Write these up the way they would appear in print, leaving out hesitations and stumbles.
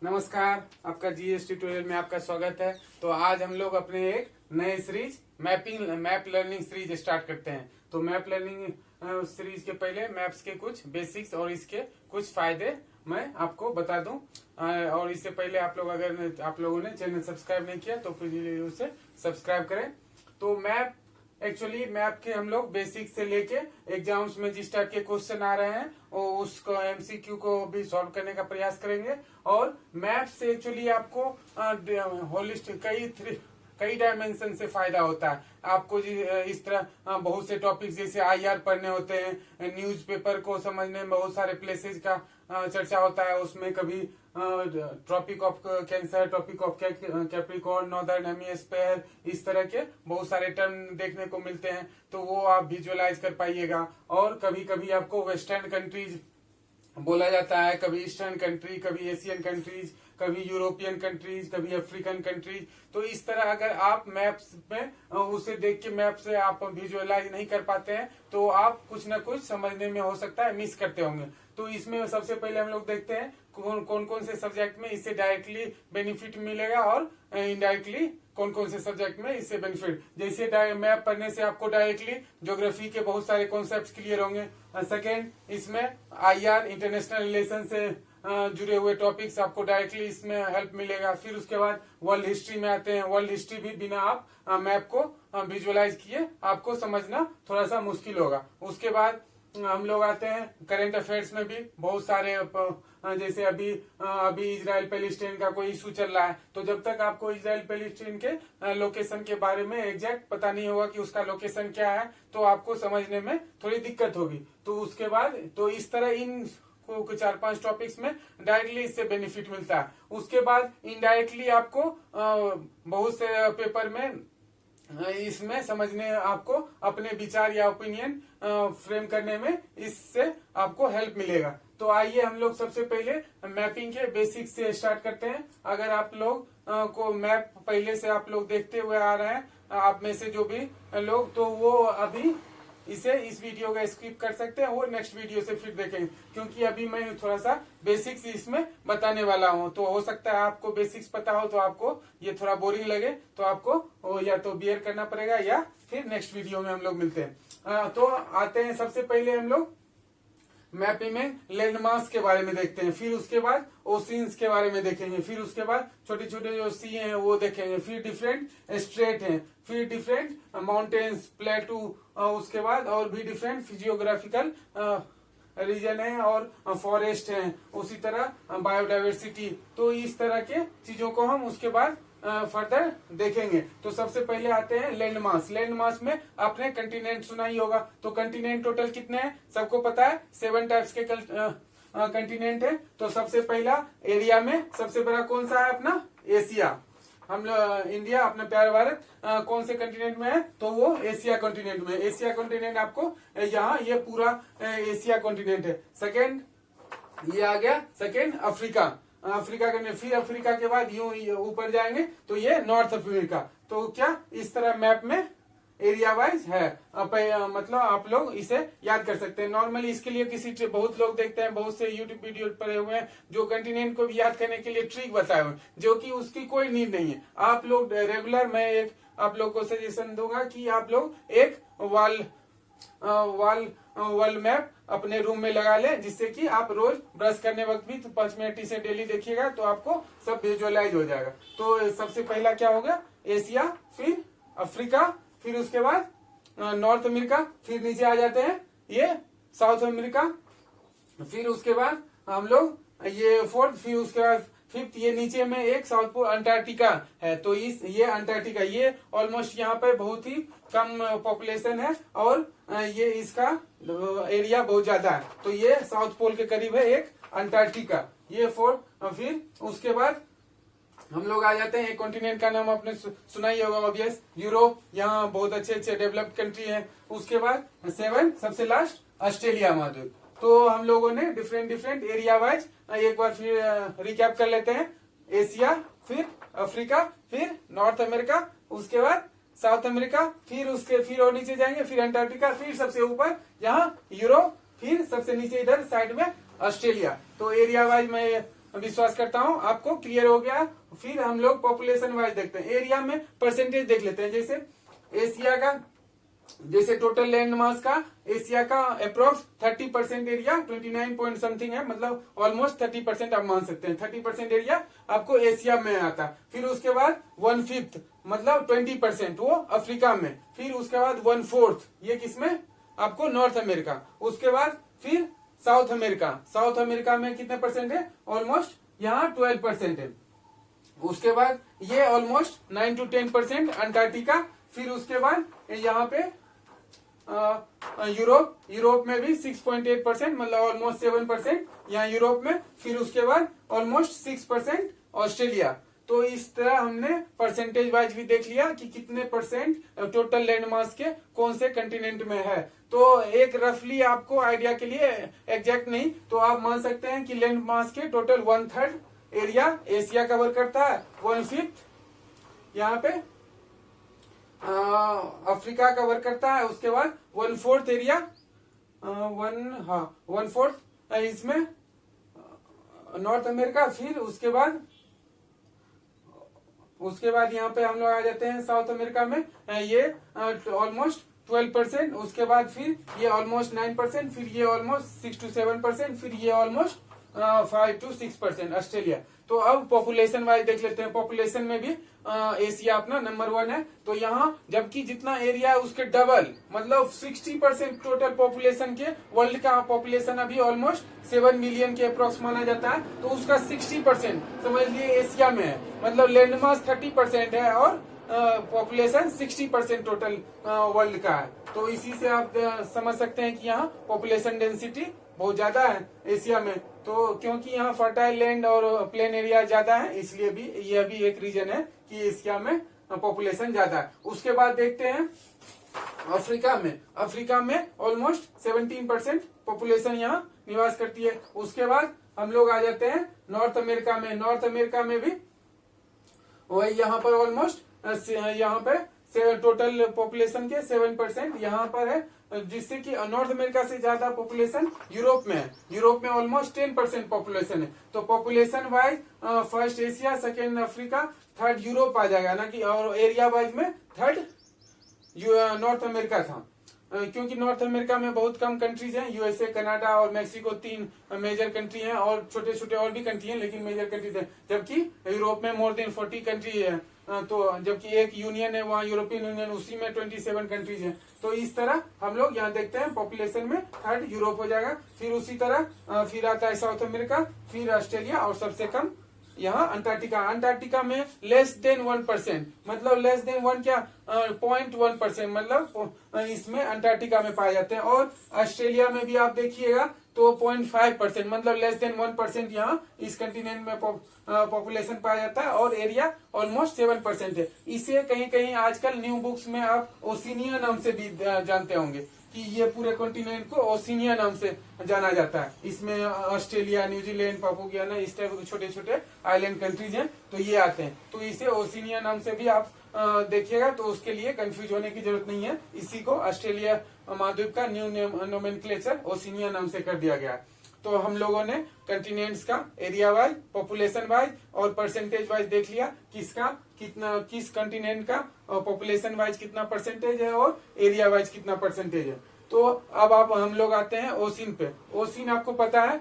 नमस्कार, आपका GS tutorial में आपका स्वागत है। तो आज हम लोग अपने एक नए series map learning series start करते हैं। तो मैप लर्निंग सीरीज के पहले मैप्स के कुछ बेसिक्स और इसके कुछ फायदे मैं आपको बता दूं। और इससे पहले आप लोगों ने चैनल सब्सक्राइब नहीं किया तो फिर उसे सब्सक्राइब करें। तो मैप के हम लोग बेसिक से लेके एग्जाम्स में जिस टाइप के क्वेश्चन आ रहे हैं वो उसको एमसीक्यू को भी सॉल्व करने का प्रयास करेंगे। और मैप से एक्चुअली आपको होलिस्टिक कई डायमेंशन से फायदा होता है आपको। इस तरह बहुत से टॉपिक्स जैसे आईआर पढ़ने होते हैं, न्यूज़पेपर को समझने में बहुत सारे प्लेसेज का चर्चा होता है। उसमें कभी tropic of Cancer, tropic of Capricorn, northern hemisphere, इस तरह के बहुत सारे टर्म देखने को मिलते हैं। तो वो आप विजुअलाइज कर पाइएगा। और कभी कभी आपको वेस्टर्न कंट्रीज बोला जाता है, कभी ईस्टर्न कंट्री, कभी एशियन कंट्रीज, कभी यूरोपियन कंट्रीज, कभी अफ्रीकन कंट्रीज। तो इस तरह अगर आप मैप्स में उसे देख के मैप से आप विजुअलाइज नहीं कर पाते हैं तो आप कुछ न कुछ समझने में हो सकता है मिस करते होंगे। तो इसमें सबसे पहले हम लोग देखते हैं कौन कौन से सब्जेक्ट में इससे डायरेक्टली बेनिफिट मिलेगा और इनडायरेक्टली कौन कौन से सब्जेक्ट में इससे बेनिफिट। जैसे मैप पढ़ने से आपको डायरेक्टली ज्योग्राफी के बहुत सारे कॉन्सेप्ट्स क्लियर होंगे। सेकेंड, इसमें आईआर इंटरनेशनल रिलेशन से जुड़े हुए टॉपिक्स आपको डायरेक्टली इसमें हेल्प मिलेगा। फिर उसके बाद वर्ल्ड हिस्ट्री में आते हैं। वर्ल्ड हिस्ट्री भी बिना आप मैप को विजुअलाइज किए आपको समझना थोड़ा सा मुश्किल होगा। उसके बाद हम लोग आते हैं करंट अफेयर्स में भी बहुत सारे जैसे अभी इजराइल पैलेस्टाइन का कोई इशू चल रहा है। तो जब तक आपको इजराइल पैलेस्टाइन के लोकेशन के बारे में एग्जैक्ट पता नहीं होगा कि उसका लोकेशन क्या है तो आपको समझने में थोड़ी दिक्कत होगी। तो उसके बाद तो इस तरह इन को 4-5 टॉपिक्स में डायरेक्टली इससे बेनिफिट मिलता है। उसके बाद इनडायरेक्टली आपको बहुत से पेपर में इसमें समझने आपको अपने विचार या ओपिनियन फ्रेम करने में इससे आपको हेल्प मिलेगा। तो आइए हम लोग सबसे पहले मैपिंग के बेसिक्स से स्टार्ट करते हैं। अगर आप लोग को मैप पहले से आप लोग देखते हुए आ रहे हैं, आप में से जो भी लोग, तो वो अभी इस वीडियो का स्किप कर सकते हैं और नेक्स्ट वीडियो से फिर देखेंगे, क्योंकि अभी मैं थोड़ा सा बेसिक्स इसमें बताने वाला हूं। तो हो सकता है आपको बेसिक्स पता हो तो आपको ये थोड़ा बोरिंग लगे, तो आपको या तो बियर करना पड़ेगा या फिर नेक्स्ट वीडियो में हम लोग मिलते हैं। तो आते हैं सबसे पहले हम लोग मैपिंग में लैंडमार्क्स के बारे में देखते हैं। फिर उसके बाद ओशियंस के बारे में देखेंगे। फिर उसके बाद छोटे छोटे जो सी हैं वो देखेंगे। फिर डिफरेंट स्ट्रेट हैं, फिर डिफरेंट माउंटेन्स, प्लेटू, उसके बाद और भी डिफरेंट फिजियोग्राफिकल रीजन है और फॉरेस्ट है, उसी तरह बायोडाइवर्सिटी। तो इस तरह के चीजों को हम उसके बाद फर्दर देखेंगे। तो सबसे पहले आते हैं लैंडमार्क्स। लैंडमार्क्स में आपने कंटिनेंट सुना ही होगा। तो कंटिनेंट टोटल कितने हैं सबको पता है, 7 टाइप्स के कंटिनेंट है। तो सबसे पहला एरिया में सबसे बड़ा कौन सा है अपना एशिया। हम लोग इंडिया अपना प्यारा भारत कौन से कंटिनेंट में है, तो वो एशिया कॉन्टिनेंट में। एशिया कॉन्टिनेंट आपको यहाँ ये पूरा एशिया कॉन्टिनेंट है। सेकेंड ये आ गया, सेकेंड अफ्रीका। अफ्रीका करने, फिर अफ्रीका के बाद यूं ऊपर जाएंगे तो ये नॉर्थ अफ्रीका। तो क्या इस तरह मैप में एरिया वाइज है, मतलब आप लोग इसे याद कर सकते हैं। नॉर्मली इसके लिए बहुत लोग देखते हैं, बहुत से यूट्यूब वीडियो पड़े हुए हैं जो कंटिनेंट को भी याद करने के लिए ट्रिक बताए हुए, जो कि उसकी कोई नीड नहीं है। आप लोग रेगुलर, मैं एक आप लोग को सजेशन दूंगा कि आप लोग एक वर्ल्ड मैप अपने रूम में लगा ले, जिससे कि आप रोज ब्रश करने वक्त भी 5 मिनट इसे डेली देखिएगा तो आपको सब विजुअलाइज हो जाएगा। तो सबसे पहला क्या होगा एशिया, फिर अफ्रीका, फिर उसके बाद नॉर्थ अमेरिका, फिर नीचे आ जाते हैं ये साउथ अमेरिका, फिर उसके बाद हम लोग ये फोर्थ, फिर उसके बाद फिफ्थ ये नीचे में एक साउथ पोल अंटार्कटिका है। तो ये अंटार्कटिका ये ऑलमोस्ट यहाँ पे बहुत ही कम पॉपुलेशन है और ये इसका एरिया बहुत ज्यादा है। तो ये साउथ पोल के करीब है एक अंटार्कटिका, ये फोर्थ। फिर उसके बाद हम लोग आ जाते हैं एक कॉन्टिनेंट का नाम आपने सुना ही होगा ऑब्वियस, यूरोप। यहाँ बहुत अच्छे अच्छे डेवलप्ड कंट्री है। उसके बाद 7 सबसे लास्ट ऑस्ट्रेलिया महाद्वीप। तो हम लोगों ने डिफरेंट एरिया वाइज एक बार फिर रिकैप कर लेते हैं। एशिया, फिर अफ्रीका, फिर नॉर्थ अमेरिका, उसके बाद साउथ अमेरिका, फिर और नीचे जाएंगे, फिर अंटार्कटिका, फिर सबसे ऊपर यहाँ यूरोप, फिर सबसे नीचे इधर साइड में ऑस्ट्रेलिया। तो एरिया वाइज मैं विश्वास करता हूँ आपको क्लियर हो गया। फिर हम लोग पॉपुलेशन वाइज देखते हैं, एरिया में परसेंटेज देख लेते हैं। जैसे एशिया का, जैसे टोटल लैंड मास का एशिया का अप्रोक्स 30% एरिया 29 पॉइंट समथिंग है, मतलब ऑलमोस्ट 30% आप मान सकते हैं। 30% एरिया आपको एशिया में आता है। फिर उसके बाद 1/5 मतलब 20% वो अफ्रीका में। फिर उसके बाद 1/4 ये किसमें, आपको नॉर्थ अमेरिका। उसके बाद फिर साउथ अमेरिका, साउथ अमेरिका में कितने परसेंट है, ऑलमोस्ट यहाँ 12% है। उसके बाद ये ऑलमोस्ट 9 to 10% अंटार्कटिका। फिर उसके बाद यहाँ पे यूरोप, यूरोप में भी 6.8% मतलब ऑलमोस्ट 7% यहाँ यूरोप में। फिर उसके बाद ऑलमोस्ट 6% ऑस्ट्रेलिया। तो इस तरह हमने परसेंटेज वाइज भी देख लिया कि कितने परसेंट टोटल लैंड मास के कौन से कंटिनेंट में है। तो एक रफली आपको आइडिया के लिए, एग्जैक्ट नहीं तो आप मान सकते हैं कि लैंड मास के टोटल 1/3 एरिया एशिया कवर करता है, 1/5 यहाँ पे अफ्रीका कवर करता है। उसके बाद 1/4 एरिया 1/4 इसमें नॉर्थ अमेरिका। फिर उसके बाद यहाँ पे हम लोग आ जाते हैं साउथ अमेरिका में, ये ऑलमोस्ट 12%। उसके बाद फिर ये ऑलमोस्ट 9%, फिर ये ऑलमोस्ट 6 to 7%, फिर ये ऑलमोस्ट 5 to 6% ऑस्ट्रेलिया। तो अब पॉपुलेशन वाइज देख लेते हैं। पॉपुलेशन में भी एशिया अपना नंबर 1 है। तो यहाँ जबकि जितना एरिया है उसके डबल, मतलब 60% टोटल पॉपुलेशन के, वर्ल्ड का पॉपुलेशन अभी ऑलमोस्ट 7 मिलियन के अप्रोक्स माना जाता है, तो उसका 60% समझ लिए एशिया में है। मतलब लैंड मास 30% है और पॉपुलेशन 60% टोटल वर्ल्ड का है। तो इसी से आप समझ सकते हैं कि यहाँ पॉपुलेशन डेंसिटी बहुत ज्यादा है एशिया में। तो क्योंकि यहाँ फर्टाइल लैंड और प्लेन एरिया ज्यादा है, इसलिए भी यह भी एक रीजन है कि एशिया में पॉपुलेशन ज्यादा है। उसके बाद देखते हैं अफ्रीका में। अफ्रीका में ऑलमोस्ट 17% पॉपुलेशन यहाँ निवास करती है। उसके बाद हम लोग आ जाते हैं नॉर्थ अमेरिका में। नॉर्थ अमेरिका में भी वही यहाँ पर ऑलमोस्ट यहाँ पे टोटल पॉपुलेशन के 7% यहाँ पर है, जिससे कि नॉर्थ अमेरिका से ज्यादा पॉपुलेशन यूरोप में है। यूरोप में ऑलमोस्ट 10% पॉपुलेशन है। तो population wise first Asia, second Africa, third Europe आ जाएगा ना कि, और एरिया वाइज में थर्ड नॉर्थ अमेरिका था। क्योंकि नॉर्थ अमेरिका में बहुत कम कंट्रीज हैं, यूएसए, कनाडा और मेक्सिको 3 मेजर कंट्री हैं, और छोटे छोटे और भी कंट्री हैं लेकिन मेजर कंट्रीज हैं। जबकि यूरोप में मोर देन 40 कंट्री है। तो जबकि एक यूनियन है वहाँ यूरोपियन यूनियन, उसी में 27 कंट्रीज हैं। तो इस तरह हम लोग यहाँ देखते हैं पॉपुलेशन में थर्ड यूरोप हो जाएगा। फिर उसी तरह फिर आता है साउथ अमेरिका, फिर ऑस्ट्रेलिया और सबसे कम यहाँ अंटार्कटिका। अंटार्कटिका में लेस देन 1%, मतलब लेस देन 1 क्या 0.1%, मतलब इसमें अंटार्कटिका में पाए जाते हैं। और ऑस्ट्रेलिया में भी आप देखिएगा तो 0.5%, मतलब लेस देन 1% यहाँ इस कंटिनेंट में पॉपुलेशन पाया जाता है, और एरिया ऑलमोस्ट 7% है। इसे कहीं कहीं आजकल न्यू बुक्स में आप ओशिनिया नाम से भी जानते होंगे कि ये पूरे कॉन्टिनेंट को ओशिनिया नाम से जाना जाता है। इसमें ऑस्ट्रेलिया, न्यूजीलैंड, पापुगियाना इस टाइप के छोटे छोटे आइलैंड कंट्रीज हैं, तो ये आते हैं। तो इसे ओशिनिया नाम से भी आप देखिएगा, तो उसके लिए कंफ्यूज होने की जरूरत नहीं है। इसी को ऑस्ट्रेलिया महाद्वीप का न्यू नोमेनक्लेचर ओशिनिया नाम से कर दिया गया। तो हम लोगों ने कंटिनेंट्स का एरिया वाइज, पॉपुलेशन वाइज और परसेंटेज वाइज देख लिया, किसका कितना, किस कंटिनेंट का पॉपुलेशन वाइज कितना परसेंटेज है और एरिया वाइज कितना परसेंटेज है। तो अब आप हम लोग आते हैं ओशिन पे। ओशिन आपको पता है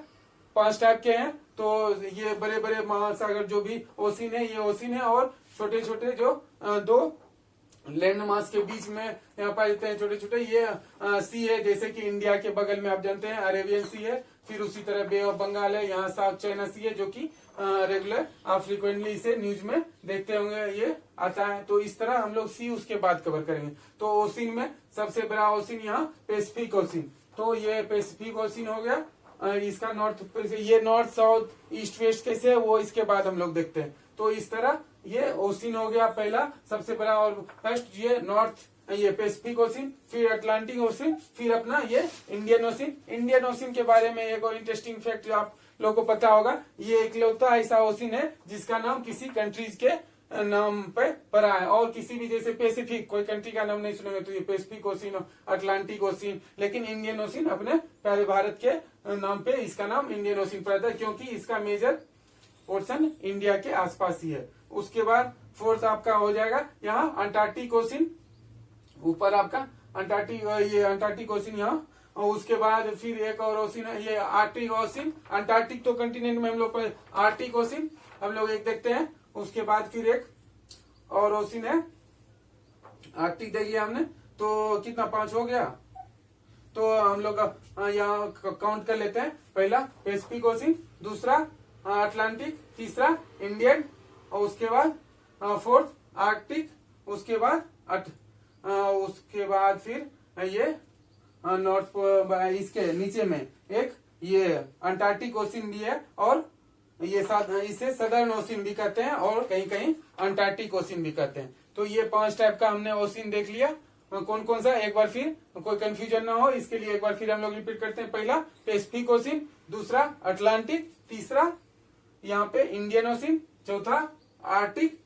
5 टाइप के हैं। तो ये बड़े बड़े महासागर जो भी ओशिन है, ये ओशिन है, और छोटे छोटे जो 2 लैंड मास के बीच में यहाँ पाए जाते हैं छोटे छोटे, ये सी है। जैसे कि इंडिया के बगल में आप जानते हैं अरेबियन सी है, फिर उसी तरह बे ऑफ बंगाल है, यहाँ साउथ चाइना सी है, जो कि रेगुलर आप फ्रिक्वेंटली इसे न्यूज में देखते होंगे, ये आता है। तो इस तरह हम लोग सी उसके बाद कवर करेंगे। तो ओशिन में सबसे बड़ा ओशिन यहाँ पैसिफिक ओशिन। तो ये पैसिफिक ओशिन हो गया। इसका नॉर्थ, ये नॉर्थ साउथ ईस्ट वेस्ट कैसे है वो इसके बाद हम लोग देखते हैं। तो इस तरह ये ओशिन हो गया पहला सबसे बड़ा। और फर्स्ट ये नॉर्थ, ये पैसिफिक ओशिन, फिर अटलांटिक ओशिन, फिर अपना ये इंडियन ओशिन। इंडियन ओशिन के बारे में एक और इंटरेस्टिंग फैक्ट आप लोगों को पता होगा, ये इकलौता ऐसा ओशिन है जिसका नाम किसी कंट्रीज के नाम पे पड़ा है। और किसी भी जैसे पैसिफिक, कोई कंट्री का नाम नहीं सुनेंगे तो ये पैसिफिक ओशिन, अटलांटिक ओशिन, लेकिन इंडियन ओशिन अपने प्यारे भारत के नाम पे इसका नाम इंडियन ओशिन पड़ा था, क्योंकि इसका मेजर ओशन इंडिया के आसपास ही है। उसके बाद फोर्थ आपका हो जाएगा यहाँ अंटार्कटिक ओशन, ऊपर आपका अंटार्कटिक ओशन यहाँ। और उसके बाद फिर एक और ओशन है ये आर्कटिक ओशन। अंटार्कटिक तो कंटिनेंट में हम लोग आर्कटिक ओशन हम लोग एक देखते हैं। उसके बाद फिर एक और ओशन है आर्कटिक देख लिया हमने, तो कितना 5 हो गया। तो हम लोग यहाँ काउंट कर लेते हैं। पहला पैसिफिक ओशन, दूसरा अटलांटिक, तीसरा इंडियन, और उसके बाद फोर्थ आर्कटिक, उसके बाद फिर ये नॉर्थ इसके नीचे में एक ये अंटार्कटिक ओशन भी है, और ये इसे सदर्न ओशन भी कहते हैं और कहीं कहीं अंटार्कटिक ओशन भी कहते हैं। तो ये 5 टाइप का हमने ओशन देख लिया। कौन कौन सा, एक बार फिर कोई कंफ्यूजन ना हो इसके लिए एक बार फिर हम लोग रिपीट करते हैं। पहला पैसिफिक ओशन, दूसरा अटलांटिक, तीसरा यहाँ पे इंडियन ओशन, चौथा आर्कटिक,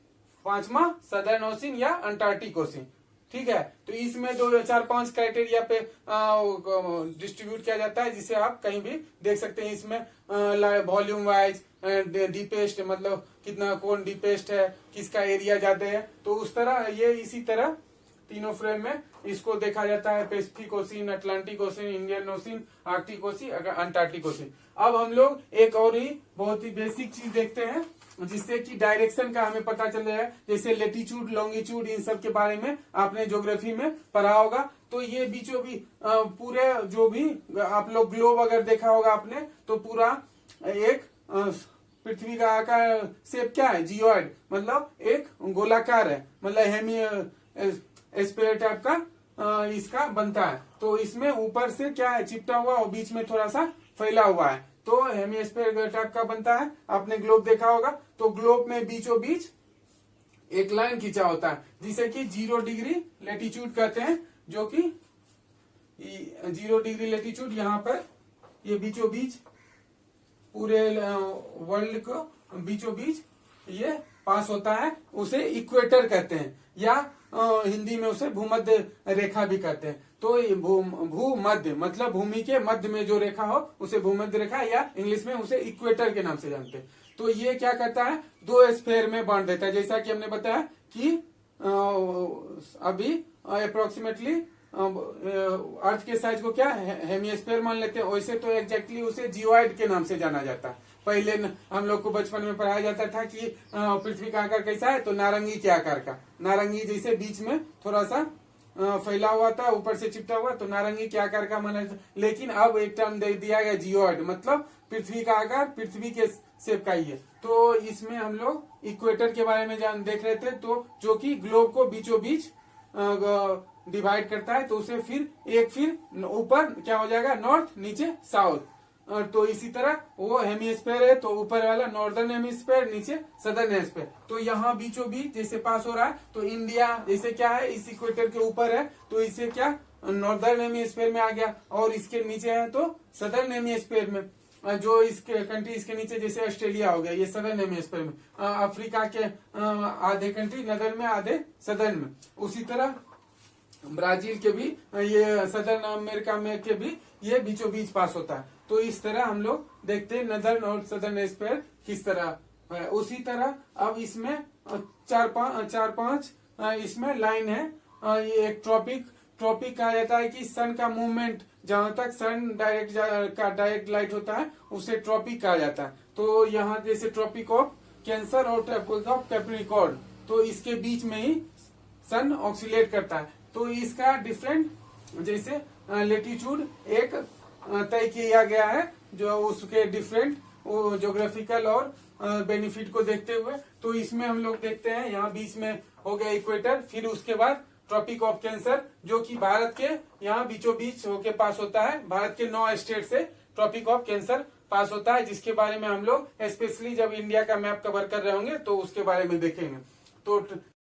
पांचवा सदर्न ओशन या अंटार्कटिक ओशन। ठीक है, तो इसमें 2 4 5 क्राइटेरिया पे डिस्ट्रीब्यूट किया जाता है, जिसे आप कहीं भी देख सकते हैं। इसमें वॉल्यूम वाइज डीपेस्ट, मतलब कितना कौन डीपेस्ट है, किसका एरिया ज्यादा है, तो उस तरह ये इसी तरह तीनों फ्रेम में इसको देखा जाता है। Pacific ocean, Atlantic ocean, Indian ocean, Arctic ocean, Antarctic ocean. अब हम लोग एक और ही बहुत ही बेसिक चीज देखते हैं जिससे कि डायरेक्शन का हमें पता चल रहा है। जैसे लेटीट्यूड, लॉन्गिट्यूड, इन सब के बारे में आपने ज्योग्राफी में पढ़ा होगा। तो ये बीचों भी पूरे जो भी आप लोग ग्लोब अगर देखा होगा आपने, तो पूरा एक पृथ्वी का आकार शेप क्या है, जियोइड, मतलब एक गोलाकार है, मतलब हेमी स्फीयर टाइप का इसका बनता है। तो इसमें ऊपर से क्या है, चिपटा हुआ और बीच में थोड़ा सा फैला हुआ है, तो हेमिस्फीयर टाइप का बनता है। आपने ग्लोब देखा होगा, तो ग्लोब में बीचों बीच एक लाइन खींचा होता है जिसे कि 0 डिग्री लेटीट्यूड कहते हैं, जो कि 0 डिग्री लेटीट्यूड यहाँ पर ये बीचों बीच पूरे वर्ल्ड को बीचों बीच ये पास होता है, उसे इक्वेटर कहते हैं, या हिंदी में उसे भूमध्य रेखा भी कहते हैं। तो भूमध्य मतलब भूमि के मध्य में जो रेखा हो उसे भूमध्य रेखा, या इंग्लिश में उसे इक्वेटर के नाम से जानते हैं। तो ये क्या करता है, 2 स्फीयर में बांट देता है। जैसा कि हमने बताया कि अभी अप्रोक्सीमेटली अर्थ के साइज को क्या हेमिस्फीयर मान लेते हैं, वैसे तो एग्जैक्टली उसे जियोइड के नाम से जाना जाता है। पहले हम लोग को बचपन में पढ़ाया जाता था कि पृथ्वी का आकार कैसा है, तो नारंगी के आकार का, नारंगी जैसे बीच में थोड़ा सा फैला हुआ था, ऊपर से चिपटा हुआ, तो नारंगी के आकार का माना। लेकिन अब एक टर्म दे दिया गया जियोइड, मतलब पृथ्वी का आकार पृथ्वी के शेप का ही है। तो इसमें हम लोग इक्वेटर के बारे में देख रहे थे, तो जो कि ग्लोब को बीचों बीच डिवाइड करता है, तो उसे फिर ऊपर क्या हो जाएगा, नॉर्थ, नीचे साउथ। तो इसी तरह वो हेमिस्फीयर है, तो ऊपर वाला नॉर्दर्न हेमिस्फीयर, नीचे सदर्न हेमिस्फीयर। तो यहाँ बीचों बीच जैसे पास हो रहा है, तो इंडिया जैसे क्या है इस इक्वेटर के ऊपर है, तो इसे क्या नॉर्दर्न हेमिस्फीयर में आ गया, और इसके नीचे है तो सदर्न हेमिस्फीयर में। जो इसके कंट्रीज के नीचे जैसे ऑस्ट्रेलिया हो गया, ये सदर्न हेमिस्फीयर में। अफ्रीका के आधे कंट्री नदर्न में, आधे सदर्न में। उसी तरह ब्राजील के भी, ये सदर्न अमेरिका में के भी ये बीचों बीच पास होता है। तो इस तरह हम लोग देखते हैं नदर्न और सदर्न हेमिस्फीयर किस तरह है। उसी तरह अब इसमें 4-5 इसमें लाइन है। ये एक ट्रॉपिक कहा जाता है कि सन का मूवमेंट, जहां तक सन डायरेक्ट लाइट होता है उसे ट्रॉपिक कहा जाता है। तो यहाँ जैसे ट्रॉपिक ऑफ कैंसर और ट्रॉपिक ऑफ कैप्रिकॉर्न, तो इसके बीच में ही सन ऑक्सीलेट करता है। तो इसका डिफरेंट जैसे लेटीट्यूड एक तय किया गया है, जो उसके डिफरेंट ज्योग्राफिकल और बेनिफिट को देखते हुए। तो इसमें हम लोग देखते हैं यहाँ बीच में हो गया इक्वेटर, फिर उसके बाद ट्रॉपिक ऑफ कैंसर, जो कि भारत के यहाँ बीचों बीच होके पास होता है। भारत के 9 स्टेट से ट्रॉपिक ऑफ कैंसर पास होता है, जिसके बारे में हम लोग स्पेशली जब इंडिया का मैप कवर कर रहे होंगे तो उसके बारे में देखेंगे। तो